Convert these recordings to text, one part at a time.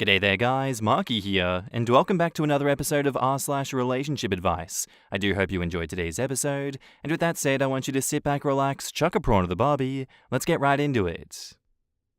G'day there guys, Marky here, and welcome back to another episode of r/relationship advice. I do hope you enjoyed today's episode, and with that said, I want you to sit back, relax, chuck a prawn to the barbie, let's get right into it.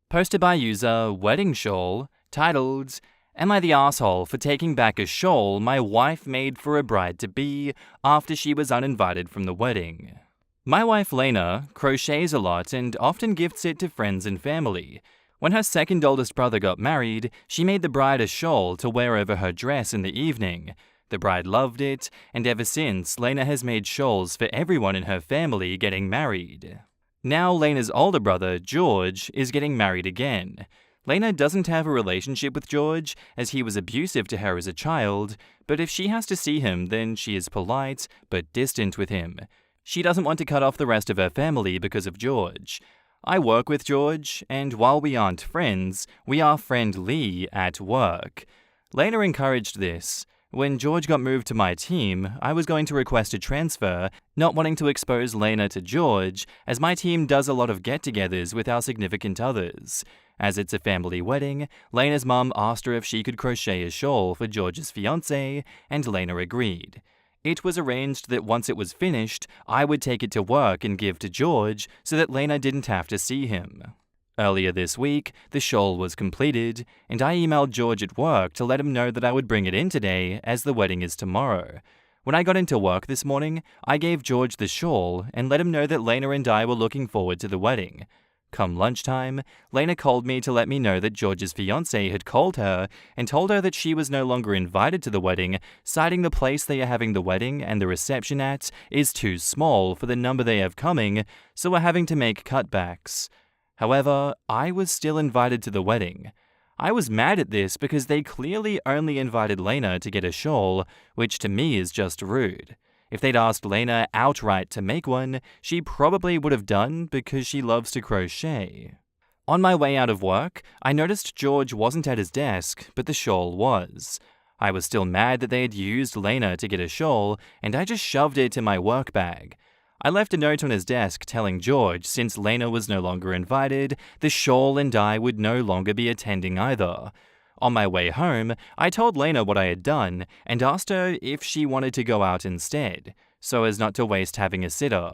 Posted by user Wedding Shawl, titled, "Am I the asshole for taking back a shawl my wife made for a bride-to-be after she was uninvited from the wedding?" My wife Lena crochets a lot and often gifts it to friends and family. When her second oldest brother got married, she made the bride a shawl to wear over her dress in the evening. The bride loved it, and ever since, Lena has made shawls for everyone in her family getting married. Now Lena's older brother, George, is getting married again. Lena doesn't have a relationship with George, as he was abusive to her as a child, but if she has to see him, then she is polite, but distant with him. She doesn't want to cut off the rest of her family because of George. I work with George, and while we aren't friends, we are friendly at work. Lena encouraged this. When George got moved to my team, I was going to request a transfer, not wanting to expose Lena to George, as my team does a lot of get-togethers with our significant others. As it's a family wedding, Lena's mum asked her if she could crochet a shawl for George's fiancée, and Lena agreed. It was arranged that once it was finished, I would take it to work and give to George so that Lena didn't have to see him. Earlier this week, the shawl was completed, and I emailed George at work to let him know that I would bring it in today as the wedding is tomorrow. When I got into work this morning, I gave George the shawl and let him know that Lena and I were looking forward to the wedding. Come lunchtime, Lena called me to let me know that George's fiancé had called her and told her that she was no longer invited to the wedding, citing the place they are having the wedding and the reception at is too small for the number they have coming, so we're having to make cutbacks. However, I was still invited to the wedding. I was mad at this because they clearly only invited Lena to get a shawl, which to me is just rude. If they'd asked Lena outright to make one, she probably would have done because she loves to crochet. On my way out of work, I noticed George wasn't at his desk, but the shawl was. I was still mad that they had used Lena to get a shawl, and I just shoved it in my work bag. I left a note on his desk telling George since Lena was no longer invited, the shawl and I would no longer be attending either. On my way home, I told Lena what I had done and asked her if she wanted to go out instead, so as not to waste having a sitter.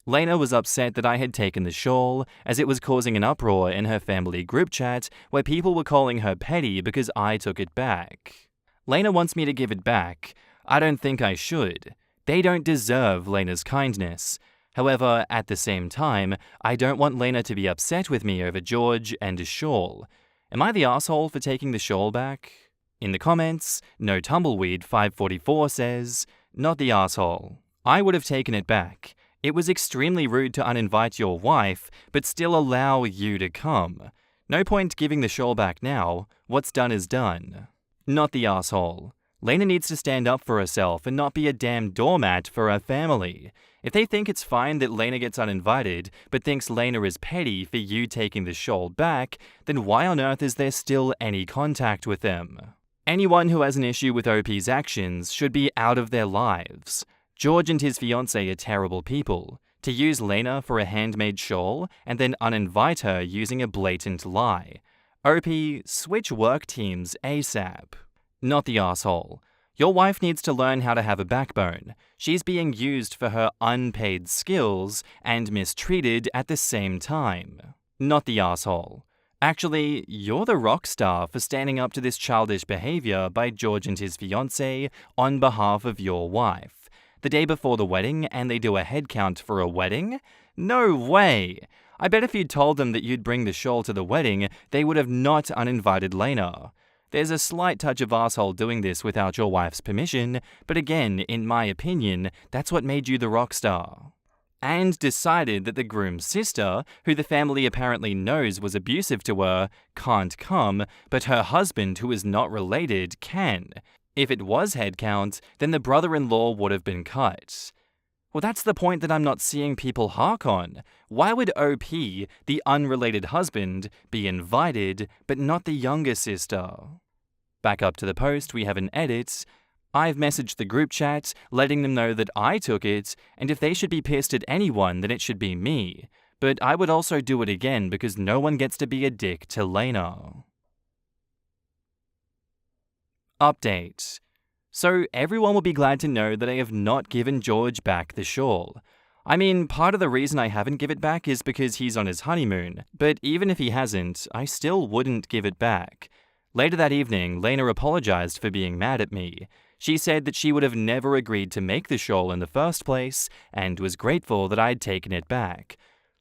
Lena was upset that I had taken the shawl, as it was causing an uproar in her family group chat where people were calling her petty because I took it back. Lena wants me to give it back. I don't think I should. They don't deserve Lena's kindness. However, at the same time, I don't want Lena to be upset with me over George and a shawl. Am I the asshole for taking the shawl back? In the comments, No Tumbleweed 544 says, "Not the asshole. I would have taken it back. It was extremely rude to uninvite your wife, but still allow you to come. No point giving the shawl back now. What's done is done." Not the asshole. Lena needs to stand up for herself and not be a damn doormat for her family. If they think it's fine that Lena gets uninvited, but thinks Lena is petty for you taking the shawl back, then why on earth is there still any contact with them? Anyone who has an issue with OP's actions should be out of their lives. George and his fiancée are terrible people. To use Lena for a handmade shawl and then uninvite her using a blatant lie. OP, switch work teams ASAP. Not the asshole. Your wife needs to learn how to have a backbone. She's being used for her unpaid skills and mistreated at the same time. Not the asshole. Actually, you're the rock star for standing up to this childish behavior by George and his fiancée on behalf of your wife. The day before the wedding, and they do a head count for a wedding? No way! I bet if you'd told them that you'd bring the shawl to the wedding, they would have not uninvited Lena. There's a slight touch of asshole doing this without your wife's permission, but again, in my opinion, that's what made you the rock star. And decided that the groom's sister, who the family apparently knows was abusive to her, can't come, but her husband, who is not related, can. If it was head count, then the brother-in-law would have been cut. Well, that's the point that I'm not seeing people hark on. Why would OP, the unrelated husband, be invited, but not the younger sister? Back up to the post, we have an edit. I've messaged the group chat, letting them know that I took it, and if they should be pissed at anyone, then it should be me. But I would also do it again because no one gets to be a dick to Lena. Update. So everyone will be glad to know that I have not given George back the shawl. I mean, part of the reason I haven't give it back is because he's on his honeymoon, but even if he hasn't, I still wouldn't give it back. Later that evening, Lena apologized for being mad at me. She said that she would have never agreed to make the shawl in the first place and was grateful that I'd taken it back.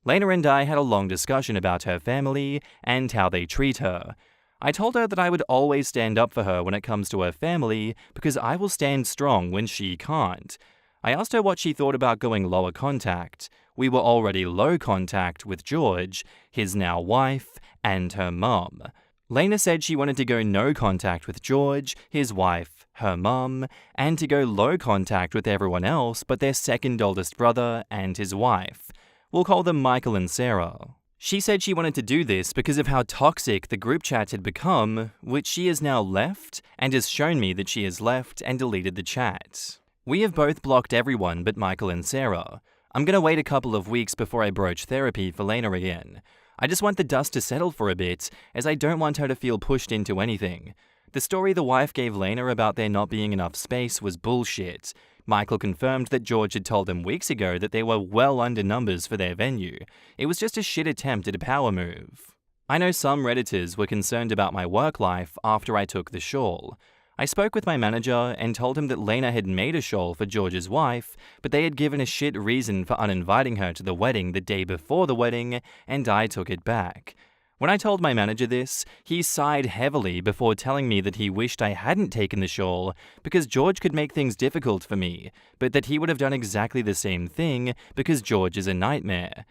Lena and I had a long discussion about her family and how they treat her. I told her that I would always stand up for her when it comes to her family because I will stand strong when she can't. I asked her what she thought about going lower contact. We were already low contact with George, his now wife, and her mum. Lena said she wanted to go no contact with George, his wife, her mum, and to go low contact with everyone else but their second oldest brother and his wife. We'll call them Michael and Sarah. She said she wanted to do this because of how toxic the group chat had become, which she has now left and has shown me that she has left and deleted the chat. We have both blocked everyone but Michael and Sarah. I'm going to wait a couple of weeks before I broach therapy for Lena again. I just want the dust to settle for a bit, as I don't want her to feel pushed into anything. The story the wife gave Lena about there not being enough space was bullshit. Michael confirmed that George had told them weeks ago that they were well under numbers for their venue. It was just a shit attempt at a power move. I know some Redditors were concerned about my work life after I took the shawl. I spoke with my manager and told him that Lena had made a shawl for George's wife, but they had given a shit reason for uninviting her to the wedding the day before the wedding, and I took it back. When I told my manager this, he sighed heavily before telling me that he wished I hadn't taken the shawl because George could make things difficult for me, but that he would have done exactly the same thing because George is a nightmare.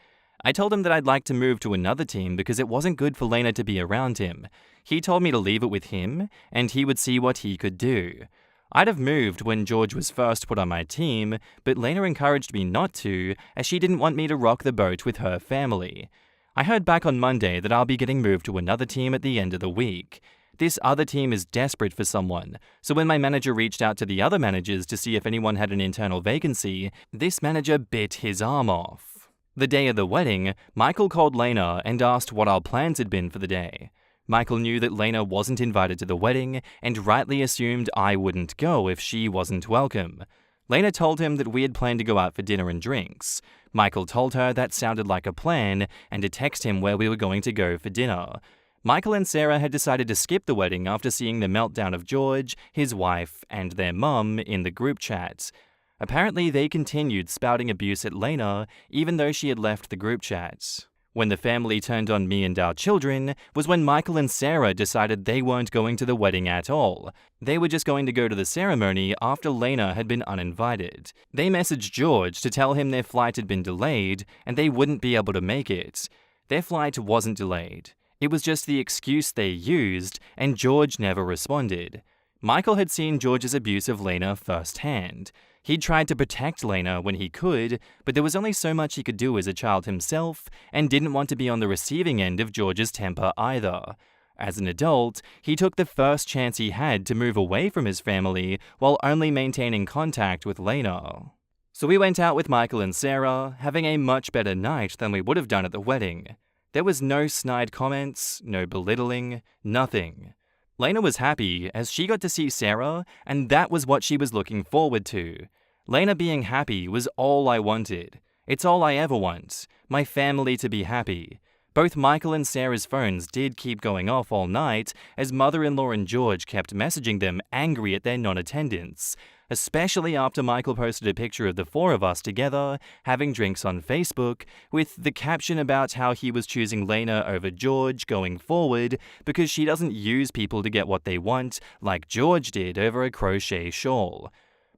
I told him that I'd like to move to another team because it wasn't good for Lena to be around him. He told me to leave it with him, and he would see what he could do. I'd have moved when George was first put on my team, but Lena encouraged me not to, as she didn't want me to rock the boat with her family. I heard back on Monday that I'll be getting moved to another team at the end of the week. This other team is desperate for someone, so when my manager reached out to the other managers to see if anyone had an internal vacancy, this manager bit his arm off. The day of the wedding, Michael called Lena and asked what our plans had been for the day. Michael knew that Lena wasn't invited to the wedding and rightly assumed I wouldn't go if she wasn't welcome. Lena told him that we had planned to go out for dinner and drinks. Michael told her that sounded like a plan and to text him where we were going to go for dinner. Michael and Sarah had decided to skip the wedding after seeing the meltdown of George, his wife, and their mum in the group chat. Apparently, they continued spouting abuse at Lena even though she had left the group chat. When the family turned on me and our children was when Michael and Sarah decided they weren't going to the wedding at all. They were just going to go to the ceremony after Lena had been uninvited. They messaged George to tell him their flight had been delayed and they wouldn't be able to make it. Their flight wasn't delayed. It was just the excuse they used, and George never responded. Michael had seen George's abuse of Lena firsthand. He tried to protect Lena when he could, but there was only so much he could do as a child himself, and didn't want to be on the receiving end of George's temper either. As an adult, he took the first chance he had to move away from his family while only maintaining contact with Lena. So we went out with Michael and Sarah, having a much better night than we would have done at the wedding. There was no snide comments, no belittling, nothing. Lena was happy as she got to see Sarah, and that was what she was looking forward to. Lena being happy was all I wanted. It's all I ever want, my family to be happy. Both Michael and Sarah's phones did keep going off all night as mother-in-law and George kept messaging them angry at their non-attendance, especially after Michael posted a picture of the four of us together having drinks on Facebook with the caption about how he was choosing Lena over George going forward because she doesn't use people to get what they want like George did over a crochet shawl.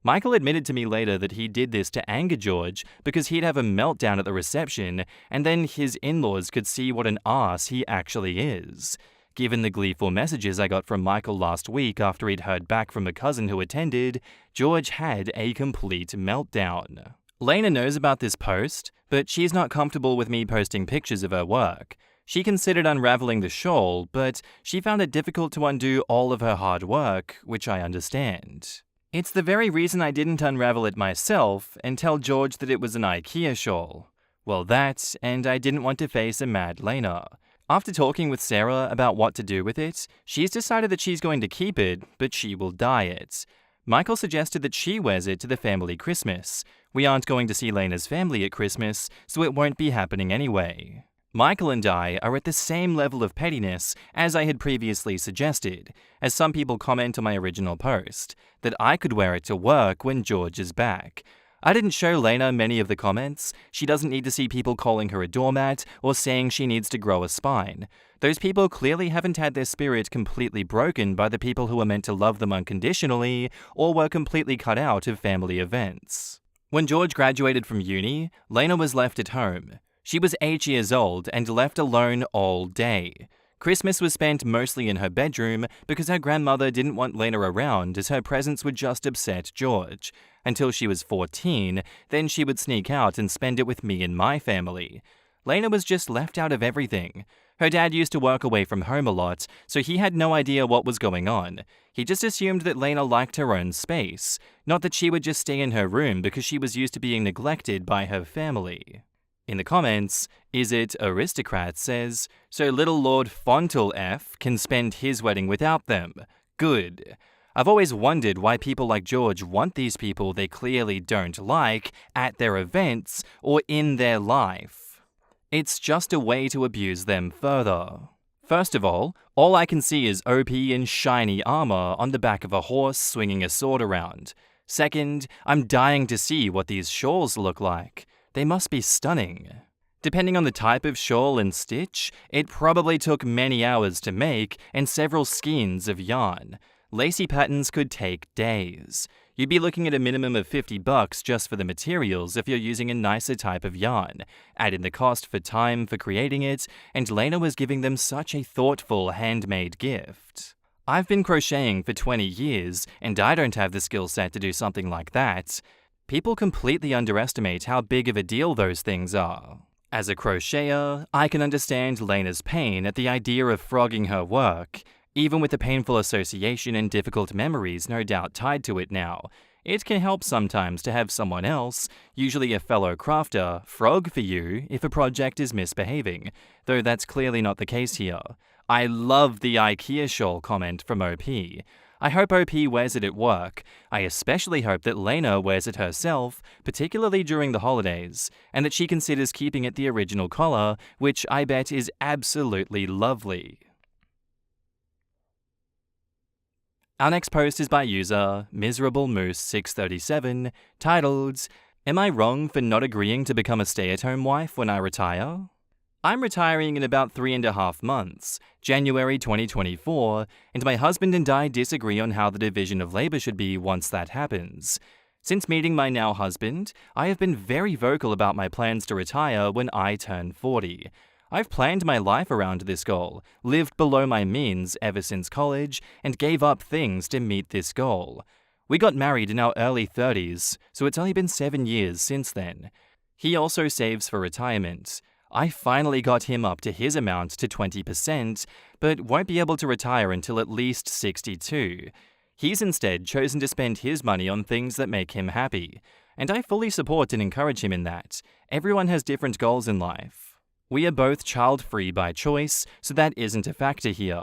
Michael admitted to me later that he did this to anger George because he'd have a meltdown at the reception and then his in-laws could see what an ass he actually is. Given the gleeful messages I got from Michael last week after he'd heard back from a cousin who attended, George had a complete meltdown. Lena knows about this post, but she's not comfortable with me posting pictures of her work. She considered unraveling the shawl, but she found it difficult to undo all of her hard work, which I understand. It's the very reason I didn't unravel it myself and tell George that it was an IKEA shawl. Well, that, and I didn't want to face a mad Lena. After talking with Sarah about what to do with it, she's decided that she's going to keep it, but she will dye it. Michael suggested that she wears it to the family Christmas. We aren't going to see Lena's family at Christmas, so it won't be happening anyway. Michael and I are at the same level of pettiness as I had previously suggested, as some people comment on my original post, that I could wear it to work when George is back. I didn't show Lena many of the comments. She doesn't need to see people calling her a doormat or saying she needs to grow a spine. Those people clearly haven't had their spirit completely broken by the people who were meant to love them unconditionally or were completely cut out of family events. When George graduated from uni, Lena was left at home. She was 8 years old and left alone all day. Christmas was spent mostly in her bedroom because her grandmother didn't want Lena around as her presence would just upset George. Until she was 14, then she would sneak out and spend it with me and my family. Lena was just left out of everything. Her dad used to work away from home a lot, so he had no idea what was going on. He just assumed that Lena liked her own space, not that she would just stay in her room because she was used to being neglected by her family. In the comments, Is It Aristocrat says, so little Lord Fontel F can spend his wedding without them. Good. I've always wondered why people like George want these people they clearly don't like at their events or in their life. It's just a way to abuse them further. First of all I can see is OP in shiny armor on the back of a horse swinging a sword around. Second, I'm dying to see what these shawls look like. They must be stunning. Depending on the type of shawl and stitch, it probably took many hours to make and several skeins of yarn. Lacy patterns could take days. You'd be looking at a minimum of $50 just for the materials if you're using a nicer type of yarn. Add in the cost for time for creating it, and Lena was giving them such a thoughtful handmade gift. I've been crocheting for 20 years, and I don't have the skill set to do something like that. People completely underestimate how big of a deal those things are. As a crocheter, I can understand Lena's pain at the idea of frogging her work, even with the painful association and difficult memories no doubt tied to it now. It can help sometimes to have someone else, usually a fellow crafter, frog for you if a project is misbehaving, though that's clearly not the case here. I love the IKEA shawl comment from OP. I hope OP wears it at work. I especially hope that Lena wears it herself, particularly during the holidays, and that she considers keeping it the original collar, which I bet is absolutely lovely. Our next post is by user MiserableMoose637, titled, Am I wrong for not agreeing to become a stay-at-home wife when I retire? I'm retiring in about 3.5 months, January 2024, and my husband and I disagree on how the division of labor should be once that happens. Since meeting my now husband, I have been very vocal about my plans to retire when I turn 40. I've planned my life around this goal, lived below my means ever since college, and gave up things to meet this goal. We got married in our early 30s, so it's only been 7 years since then. He also saves for retirement. I finally got him up to his amount to 20%, but won't be able to retire until at least 62. He's instead chosen to spend his money on things that make him happy, and I fully support and encourage him in that. Everyone has different goals in life. We are both child-free by choice, so that isn't a factor here.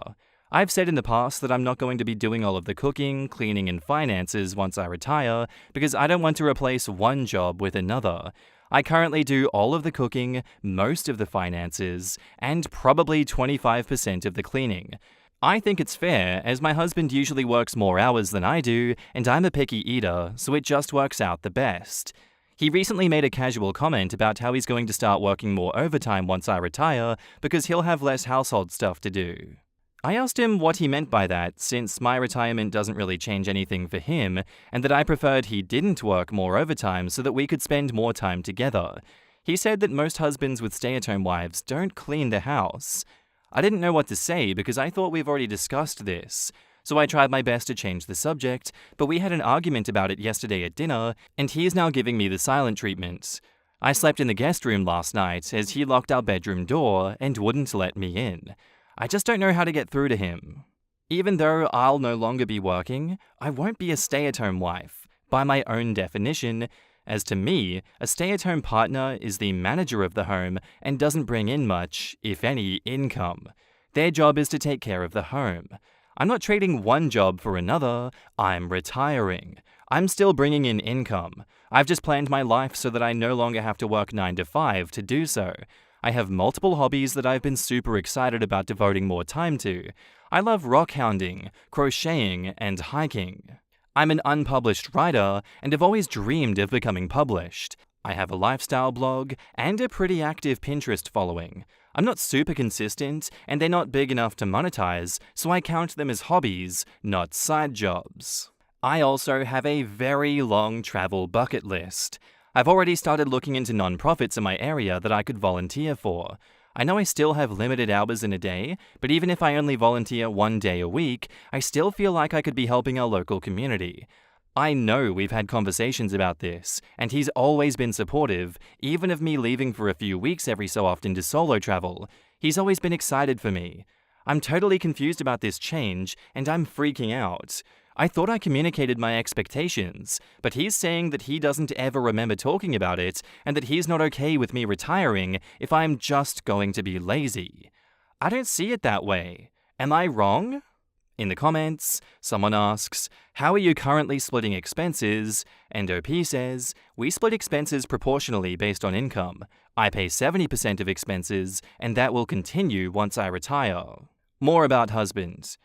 I've said in the past that I'm not going to be doing all of the cooking, cleaning, and finances once I retire because I don't want to replace one job with another. I currently do all of the cooking, most of the finances, and probably 25% of the cleaning. I think it's fair, as my husband usually works more hours than I do, and I'm a picky eater, so it just works out the best. He recently made a casual comment about how he's going to start working more overtime once I retire because he'll have less household stuff to do. I asked him what he meant by that, since my retirement doesn't really change anything for him, and that I preferred he didn't work more overtime so that we could spend more time together. He said that most husbands with stay-at-home wives don't clean the house. I didn't know what to say because I thought we've already discussed this, so I tried my best to change the subject, but we had an argument about it yesterday at dinner, and he is now giving me the silent treatment. I slept in the guest room last night as he locked our bedroom door and wouldn't let me in. I just don't know how to get through to him. Even though I'll no longer be working, I won't be a stay-at-home wife. By my own definition, As to me, a stay-at-home partner is the manager of the home and doesn't bring in much, if any, income. Their job is to take care of the home. I'm not trading one job for another, I'm retiring. I'm still bringing in income. I've just planned my life so that I no longer have to work 9 to 5 to do so. I have multiple hobbies that I've been super excited about devoting more time to. I love rock hounding, crocheting, and hiking. I'm an unpublished writer and have always dreamed of becoming published. I have a lifestyle blog and a pretty active Pinterest following. I'm not super consistent and they're not big enough to monetize, so I count them as hobbies, not side jobs. I also have a very long travel bucket list. I've already started looking into nonprofits in my area that I could volunteer for. I know I still have limited hours in a day, but even if I only volunteer 1 day a week, I still feel like I could be helping our local community. I know we've had conversations about this, and he's always been supportive, even of me leaving for a few weeks every so often to solo travel. He's always been excited for me. I'm totally confused about this change, and I'm freaking out. I thought I communicated my expectations, but he's saying that he doesn't ever remember talking about it and that he's not okay with me retiring if I'm just going to be lazy. I don't see it that way. Am I wrong? In the comments, someone asks, how are you currently splitting expenses? And OP says, we split expenses proportionally based on income. I pay 70% of expenses, and that will continue once I retire. More about husband.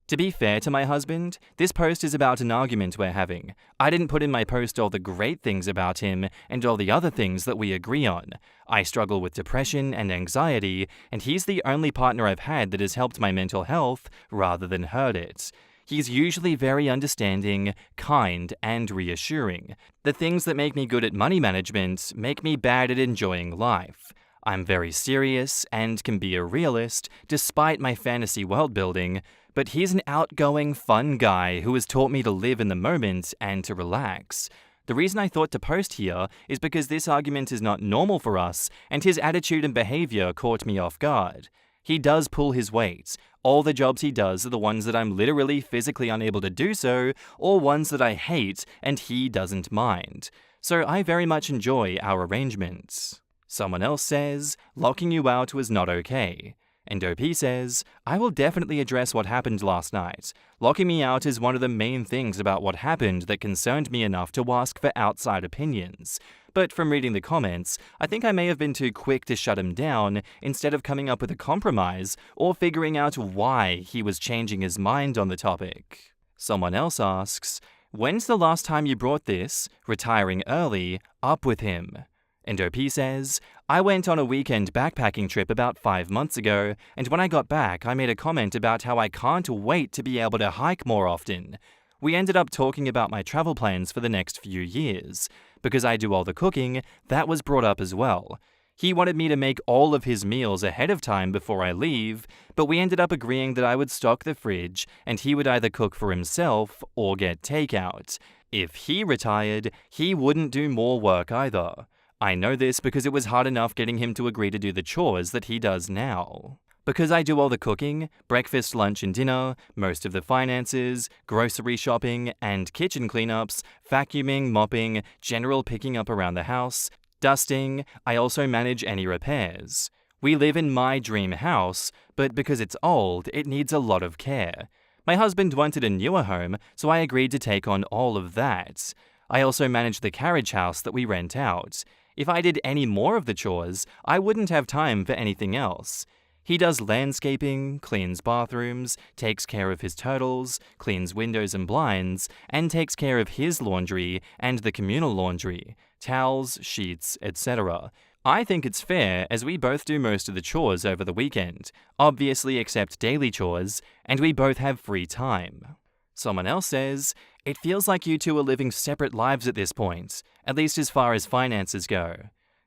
To be fair to my husband, this post is about an argument we're having. I didn't put in my post all the great things about him and all the other things that we agree on. I struggle with depression and anxiety, and he's the only partner I've had that has helped my mental health rather than hurt it. He's usually very understanding, kind, and reassuring. The things that make me good at money management make me bad at enjoying life. I'm very serious and can be a realist despite my fantasy world building, but he's an outgoing, fun guy who has taught me to live in the moment and to relax. The reason I thought to post here is because this argument is not normal for us, and his attitude and behavior caught me off guard. He does pull his weight. All the jobs he does are the ones that I'm literally physically unable to do so, or ones that I hate and he doesn't mind. So I very much enjoy our arrangements. Someone else says, locking you out was not okay. And OP says, I will definitely address what happened last night. Locking me out is one of the main things about what happened that concerned me enough to ask for outside opinions. But from reading the comments, I think I may have been too quick to shut him down instead of coming up with a compromise or figuring out why he was changing his mind on the topic. Someone else asks, when's the last time you brought this, retiring early, up with him? And OP says, I went on a weekend backpacking trip about 5 months ago, and when I got back, I made a comment about how I can't wait to be able to hike more often. We ended up talking about my travel plans for the next few years. Because I do all the cooking, that was brought up as well. He wanted me to make all of his meals ahead of time before I leave, but we ended up agreeing that I would stock the fridge, and he would either cook for himself or get takeout. If he retired, he wouldn't do more work either. I know this because it was hard enough getting him to agree to do the chores that he does now. Because I do all the cooking, breakfast, lunch, and dinner, most of the finances, grocery shopping, and kitchen cleanups, vacuuming, mopping, general picking up around the house, dusting, I also manage any repairs. We live in my dream house, but because it's old, it needs a lot of care. My husband wanted a newer home, so I agreed to take on all of that. I also manage the carriage house that we rent out. If I did any more of the chores, I wouldn't have time for anything else. He does landscaping, cleans bathrooms, takes care of his turtles, cleans windows and blinds, and takes care of his laundry and the communal laundry, towels, sheets, etc. I think it's fair as we both do most of the chores over the weekend, obviously except daily chores, and we both have free time. Someone else says, it feels like you two are living separate lives at this point, at least as far as finances go.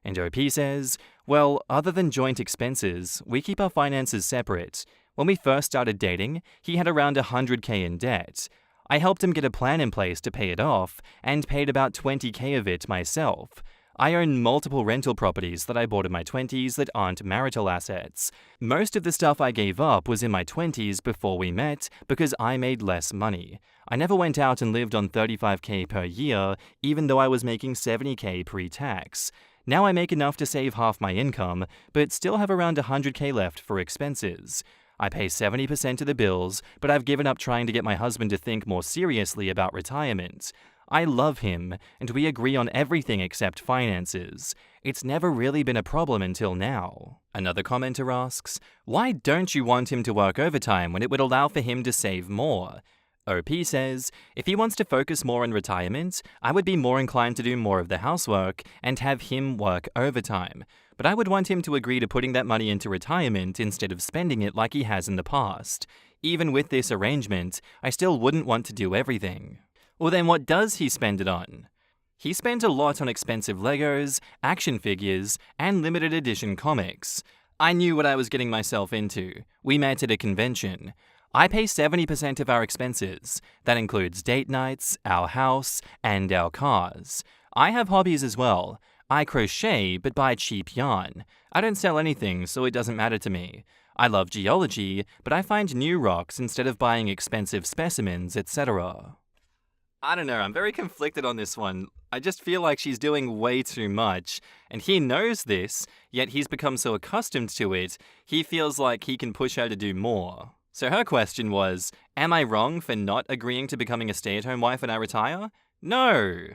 And OP says, well, other than joint expenses, we keep our finances separate. When we first started dating, he had around $100K in debt. I helped him get a plan in place to pay it off, and paid about $20K of it myself. I own multiple rental properties that I bought in my 20s that aren't marital assets. Most of the stuff I gave up was in my 20s before we met because I made less money. I never went out and lived on $35K per year, even though I was making $70K pre-tax. Now I make enough to save half my income, but still have around $100K left for expenses. I pay 70% of the bills, but I've given up trying to get my husband to think more seriously about retirement. I love him, and we agree on everything except finances. It's never really been a problem until now. Another commenter asks, why don't you want him to work overtime when it would allow for him to save more? OP says, if he wants to focus more on retirement, I would be more inclined to do more of the housework and have him work overtime. But I would want him to agree to putting that money into retirement instead of spending it like he has in the past. Even with this arrangement, I still wouldn't want to do everything. Well then what does he spend it on? He spent a lot on expensive Legos, action figures, and limited edition comics. I knew what I was getting myself into. We met at a convention. I pay 70% of our expenses. That includes date nights, our house, and our cars. I have hobbies as well. I crochet but buy cheap yarn. I don't sell anything, so it doesn't matter to me. I love geology, but I find new rocks instead of buying expensive specimens, etc. I don't know, I'm very conflicted on this one. I just feel like she's doing way too much, and he knows this, yet he's become so accustomed to it, he feels like he can push her to do more. So her question was, am I wrong for not agreeing to becoming a stay-at-home wife when I retire? No.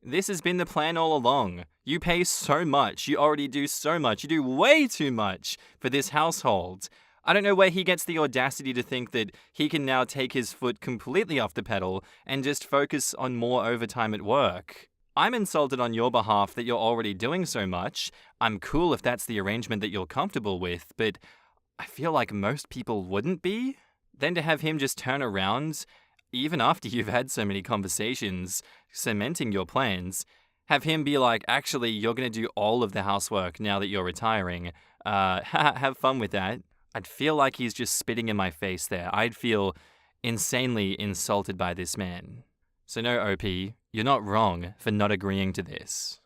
This has been the plan all along. You pay so much, you already do so much, you do way too much for this household. I don't know where he gets the audacity to think that he can now take his foot completely off the pedal and just focus on more overtime at work. I'm insulted on your behalf that you're already doing so much. I'm cool if that's the arrangement that you're comfortable with, but I feel like most people wouldn't be. Then to have him just turn around, even after you've had so many conversations, cementing your plans, have him be like, actually, you're going to do all of the housework now that you're retiring. Have fun with that. I'd feel like he's just spitting in my face there. I'd feel insanely insulted by this man. So no, OP, you're not wrong for not agreeing to this.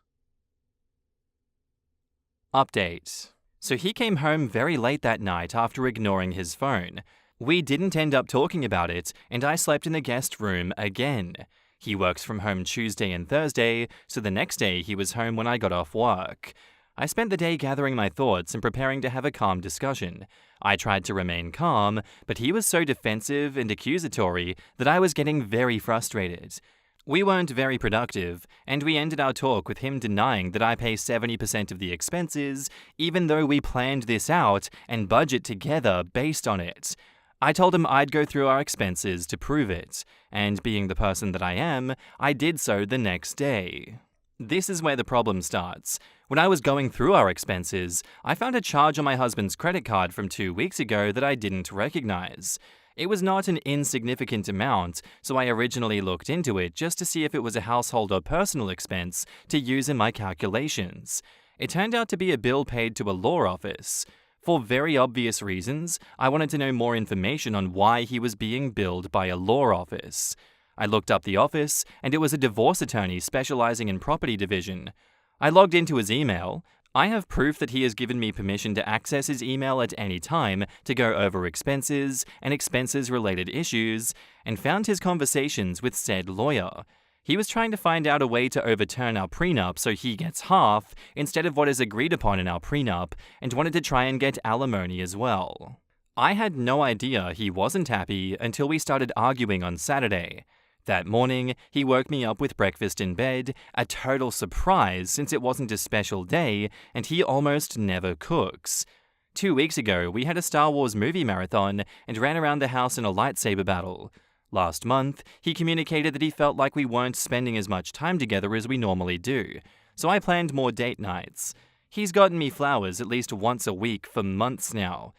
Update. So he came home very late that night after ignoring his phone. We didn't end up talking about it, and I slept in the guest room again. He works from home Tuesday and Thursday, so the next day he was home when I got off work. I spent the day gathering my thoughts and preparing to have a calm discussion. I tried to remain calm, but he was so defensive and accusatory that I was getting very frustrated. We weren't very productive, and we ended our talk with him denying that I pay 70% of the expenses, even though we planned this out and budget together based on it. I told him I'd go through our expenses to prove it, and being the person that I am, I did so the next day. This is where the problem starts. When I was going through our expenses, I found a charge on my husband's credit card from 2 weeks ago that I didn't recognize. It was not an insignificant amount, so I originally looked into it just to see if it was a household or personal expense to use in my calculations. It turned out to be a bill paid to a law office. For very obvious reasons, I wanted to know more information on why he was being billed by a law office. I looked up the office, and it was a divorce attorney specializing in property division. I logged into his email. I have proof that he has given me permission to access his email at any time to go over expenses and expenses-related issues, and found his conversations with said lawyer. He was trying to find out a way to overturn our prenup so he gets half instead of what is agreed upon in our prenup, and wanted to try and get alimony as well. I had no idea he wasn't happy until we started arguing on Saturday. That morning, he woke me up with breakfast in bed, a total surprise since it wasn't a special day and he almost never cooks. 2 weeks ago, we had a Star Wars movie marathon and ran around the house in a lightsaber battle. Last month, he communicated that he felt like we weren't spending as much time together as we normally do, so I planned more date nights. He's gotten me flowers at least once a week for months now.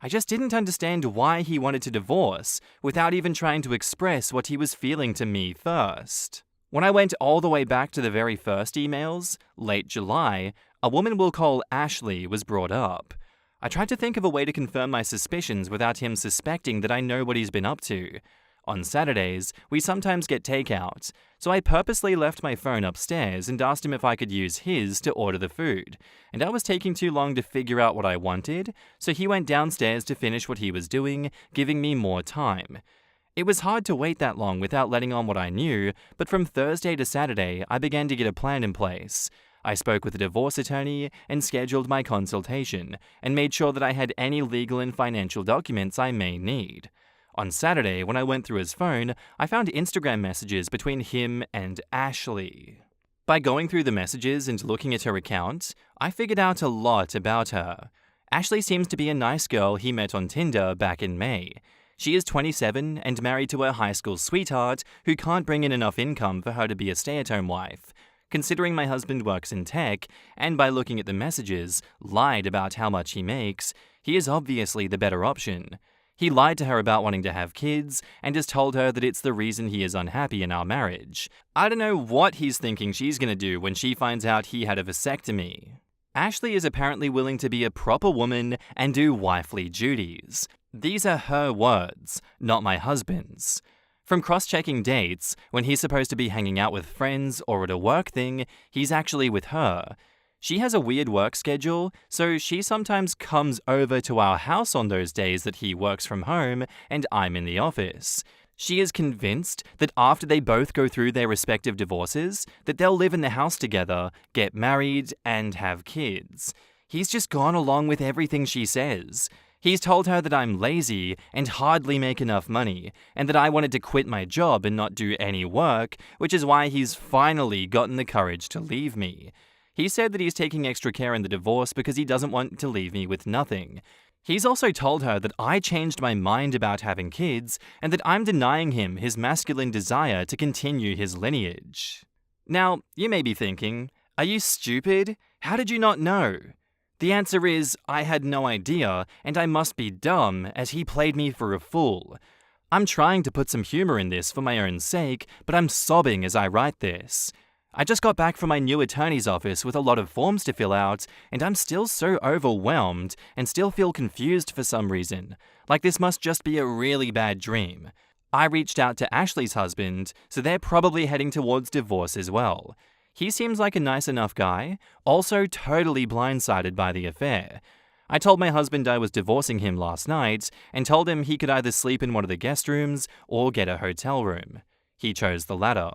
I just didn't understand why he wanted to divorce without even trying to express what he was feeling to me first. When I went all the way back to the very first emails, late July, a woman we'll call Ashley was brought up. I tried to think of a way to confirm my suspicions without him suspecting that I know what he's been up to. On Saturdays, we sometimes get takeout, so I purposely left my phone upstairs and asked him if I could use his to order the food, and I was taking too long to figure out what I wanted, so he went downstairs to finish what he was doing, giving me more time. It was hard to wait that long without letting on what I knew, but from Thursday to Saturday, I began to get a plan in place. I spoke with a divorce attorney and scheduled my consultation, and made sure that I had any legal and financial documents I may need. On Saturday, when I went through his phone, I found Instagram messages between him and Ashley. By going through the messages and looking at her account, I figured out a lot about her. Ashley seems to be a nice girl he met on Tinder back in May. She is 27 and married to her high school sweetheart who can't bring in enough income for her to be a stay-at-home wife. Considering my husband works in tech, and by looking at the messages, lied about how much he makes, he is obviously the better option. He lied to her about wanting to have kids, and has told her that it's the reason he is unhappy in our marriage. I don't know what he's thinking she's gonna do when she finds out he had a vasectomy. Ashley is apparently willing to be a proper woman and do wifely duties. These are her words, not my husband's. From cross-checking dates, when he's supposed to be hanging out with friends or at a work thing, he's actually with her. She has a weird work schedule, so she sometimes comes over to our house on those days that he works from home and I'm in the office. She is convinced that after they both go through their respective divorces, that they'll live in the house together, get married, and have kids. He's just gone along with everything she says. He's told her that I'm lazy and hardly make enough money, and that I wanted to quit my job and not do any work, which is why he's finally gotten the courage to leave me. He said that he's taking extra care in the divorce because he doesn't want to leave me with nothing. He's also told her that I changed my mind about having kids and that I'm denying him his masculine desire to continue his lineage. Now, you may be thinking, are you stupid? How did you not know? The answer is, I had no idea, and I must be dumb, as he played me for a fool. I'm trying to put some humor in this for my own sake, but I'm sobbing as I write this. I just got back from my new attorney's office with a lot of forms to fill out, and I'm still so overwhelmed and still feel confused for some reason, like this must just be a really bad dream. I reached out to Ashley's husband, so they're probably heading towards divorce as well. He seems like a nice enough guy, also totally blindsided by the affair. I told my husband I was divorcing him last night, and told him he could either sleep in one of the guest rooms or get a hotel room. He chose the latter.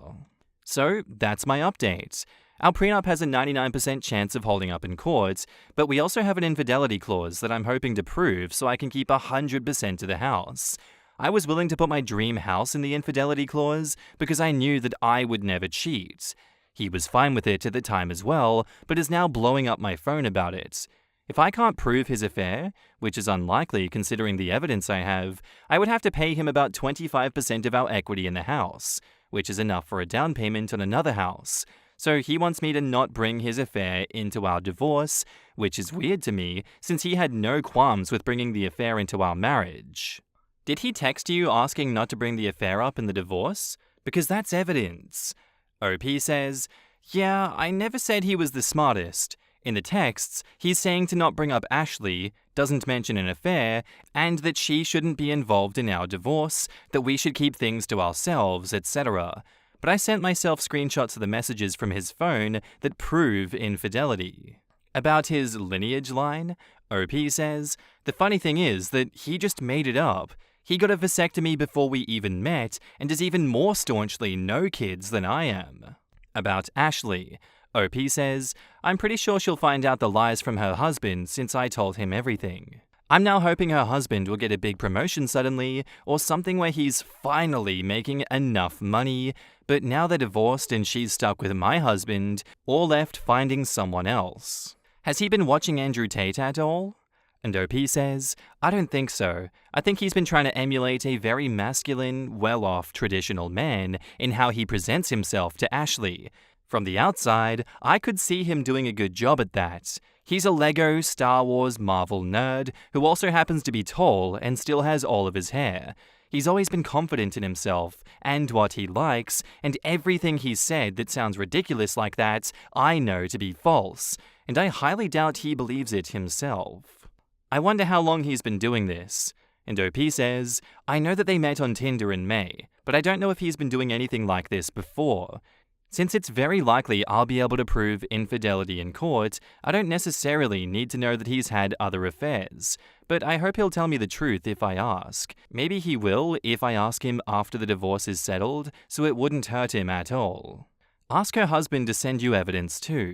So, that's my update. Our prenup has a 99% chance of holding up in court, but we also have an infidelity clause that I'm hoping to prove so I can keep 100% of the house. I was willing to put my dream house in the infidelity clause because I knew that I would never cheat. He was fine with it at the time as well, but is now blowing up my phone about it. If I can't prove his affair, which is unlikely considering the evidence I have, I would have to pay him about 25% of our equity in the house, which is enough for a down payment on another house. So he wants me to not bring his affair into our divorce, which is weird to me since he had no qualms with bringing the affair into our marriage. Did he text you asking not to bring the affair up in the divorce? Because that's evidence. OP says, yeah, I never said he was the smartest. In the texts, he's saying to not bring up Ashley, doesn't mention an affair, and that she shouldn't be involved in our divorce, that we should keep things to ourselves, etc. But I sent myself screenshots of the messages from his phone that prove infidelity. About his lineage line, OP says, the funny thing is that he just made it up. He got a vasectomy before we even met, and is even more staunchly no kids than I am. About Ashley, OP says, I'm pretty sure she'll find out the lies from her husband since I told him everything. I'm now hoping her husband will get a big promotion suddenly, or something where he's finally making enough money, but now they're divorced and she's stuck with my husband, or left finding someone else. Has he been watching Andrew Tate at all? And OP says, I don't think so. I think he's been trying to emulate a very masculine, well-off traditional man in how he presents himself to Ashley. From the outside, I could see him doing a good job at that. He's a Lego, Star Wars, Marvel nerd who also happens to be tall and still has all of his hair. He's always been confident in himself and what he likes, and everything he's said that sounds ridiculous like that, I know to be false, and I highly doubt he believes it himself. I wonder how long he's been doing this. And OP says, I know that they met on Tinder in May, but I don't know if he's been doing anything like this before. Since it's very likely I'll be able to prove infidelity in court, I don't necessarily need to know that he's had other affairs. But I hope he'll tell me the truth if I ask. Maybe he will if I ask him after the divorce is settled, so it wouldn't hurt him at all. Ask her husband to send you evidence too.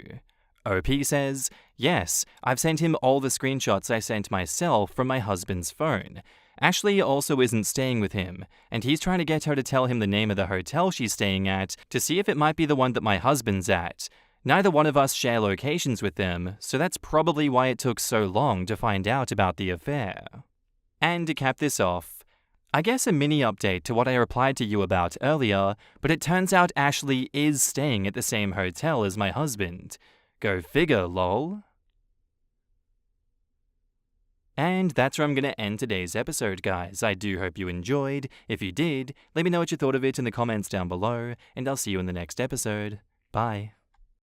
OP says, yes, I've sent him all the screenshots I sent myself from my husband's phone. Ashley also isn't staying with him, and he's trying to get her to tell him the name of the hotel she's staying at to see if it might be the one that my husband's at. Neither one of us share locations with them, so that's probably why it took so long to find out about the affair. And to cap this off, I guess a mini update to what I replied to you about earlier, but it turns out Ashley is staying at the same hotel as my husband. Go figure, lol. And that's where I'm going to end today's episode, guys. I do hope you enjoyed. If you did, let me know what you thought of it in the comments down below, and I'll see you in the next episode. Bye.